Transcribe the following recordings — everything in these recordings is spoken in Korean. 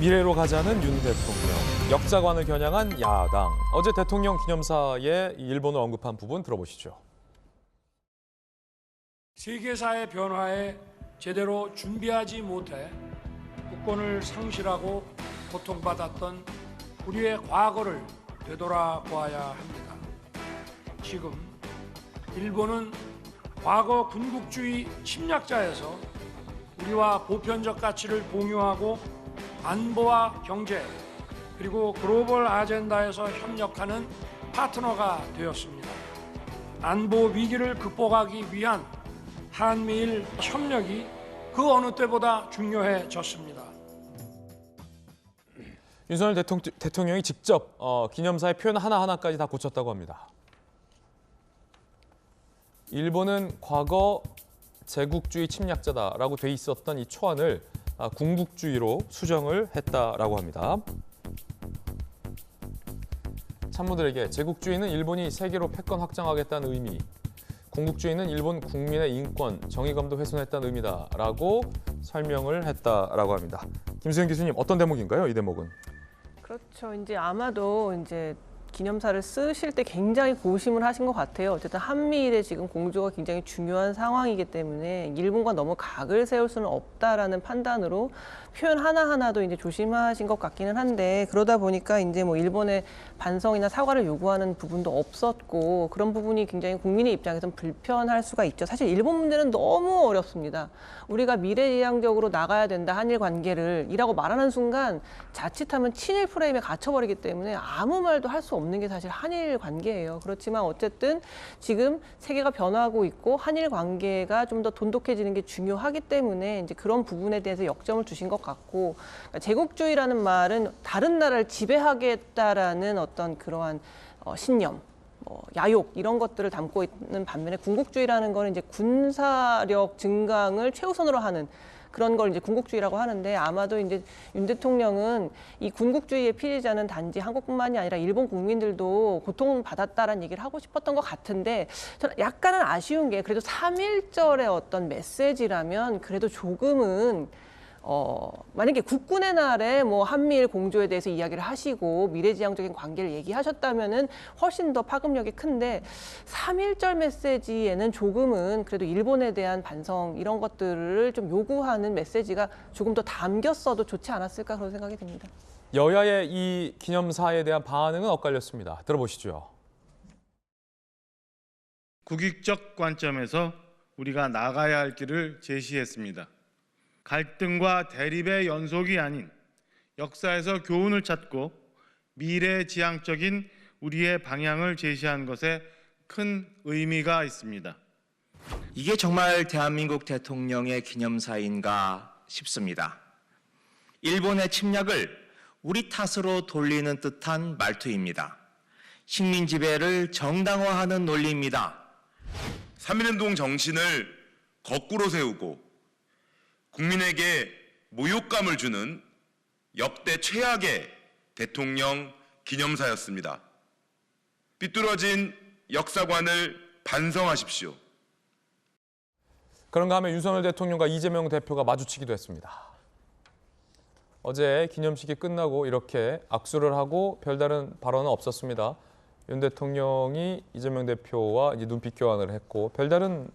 미래로 가자는 윤 대통령, 역사관을 겨냥한 야당. 어제 대통령 기념사에 일본을 언급한 부분 들어보시죠. 세계사의 변화에 제대로 준비하지 못해 국권을 상실하고 고통받았던 우리의 과거를 되돌아보아야 합니다. 지금 일본은 과거 군국주의 침략자에서 우리와 보편적 가치를 공유하고 안보와 경제 그리고 글로벌 아젠다에서 협력하는 파트너가 되었습니다. 안보 위기를 극복하기 위한 한미일 협력이 그 어느 때보다 중요해졌습니다. 윤석열 대통령이 직접 기념사의 표현 하나하나까지 다 고쳤다고 합니다. 일본은 과거 제국주의 침략자다라고 돼 있었던 이 초안을 군국주의로 수정을 했다라고 합니다. 참모들에게 제국주의는 일본이 세계로 패권 확장하겠다는 의미, 군국주의는 일본 국민의 인권, 정의감도 훼손했다는 의미다라고 설명을 했다라고 합니다. 김수현 교수님, 어떤 대목인가요? 이 대목은? 그렇죠. 이제 아마도 이제 기념사를 쓰실 때 굉장히 고심을 하신 것 같아요. 어쨌든 한미일의 지금 공조가 굉장히 중요한 상황이기 때문에 일본과 너무 각을 세울 수는 없다라는 판단으로 표현 하나하나도 이제 조심하신 것 같기는 한데, 그러다 보니까 이제 뭐 일본의 반성이나 사과를 요구하는 부분도 없었고, 그런 부분이 굉장히 국민의 입장에서는 불편할 수가 있죠. 사실 일본 문제는 너무 어렵습니다. 우리가 미래지향적으로 나가야 된다, 한일 관계를 이라고 말하는 순간 자칫하면 친일 프레임에 갇혀버리기 때문에 아무 말도 할 수 없는 게 사실 한일 관계예요. 그렇지만 어쨌든 지금 세계가 변화하고 있고 한일 관계가 좀 더 돈독해지는 게 중요하기 때문에 이제 그런 부분에 대해서 역점을 주신 것 같고, 그러니까 제국주의라는 말은 다른 나라를 지배하겠다라는 어떤 그러한 신념, 야욕 이런 것들을 담고 있는 반면에 군국주의라는 거는 이제 군사력 증강을 최우선으로 하는 그런 걸 이제 군국주의라고 하는데, 아마도 이제 윤 대통령은 이 군국주의의 피해자는 단지 한국뿐만이 아니라 일본 국민들도 고통받았다라는 얘기를 하고 싶었던 것 같은데, 저는 약간은 아쉬운 게 그래도 3.1절의 어떤 메시지라면 그래도 조금은 만약에 국군의 날에 뭐 한미일 공조에 대해서 이야기를 하시고 미래지향적인 관계를 얘기하셨다면은 훨씬 더 파급력이 큰데, 3.1절 메시지에는 조금은 그래도 일본에 대한 반성 이런 것들을 좀 요구하는 메시지가 조금 더 담겼어도 좋지 않았을까 그런 생각이 듭니다. 여야의 이 기념사에 대한 반응은 엇갈렸습니다. 들어보시죠. 국익적 관점에서 우리가 나가야 할 길을 제시했습니다. 갈등과 대립의 연속이 아닌 역사에서 교훈을 찾고 미래지향적인 우리의 방향을 제시한 것에 큰 의미가 있습니다. 이게 정말 대한민국 대통령의 기념사인가 싶습니다. 일본의 침략을 우리 탓으로 돌리는 듯한 말투입니다. 식민 지배를 정당화하는 논리입니다. 3.1운동 정신을 거꾸로 세우고 국민에게 모욕감을 주는 역대 최악의 대통령 기념사였습니다. 삐뚤어진 역사관을 반성하십시오. 그런가 하면 윤석열 대통령과 이재명 대표가 마주치기도 했습니다. 어제 기념식이 끝나고 이렇게 악수를 하고 별다른 발언은 없었습니다. 윤 대통령이 이재명 대표와 이제 눈빛 교환을 했고 별다른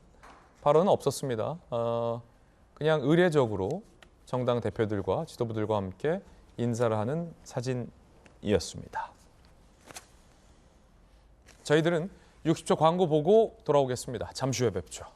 발언은 없었습니다. 그냥 의례적으로 정당 대표들과 지도부들과 함께 인사를 하는 사진이었습니다. 저희들은 60초 광고 보고 돌아오겠습니다. 잠시 후에 뵙죠.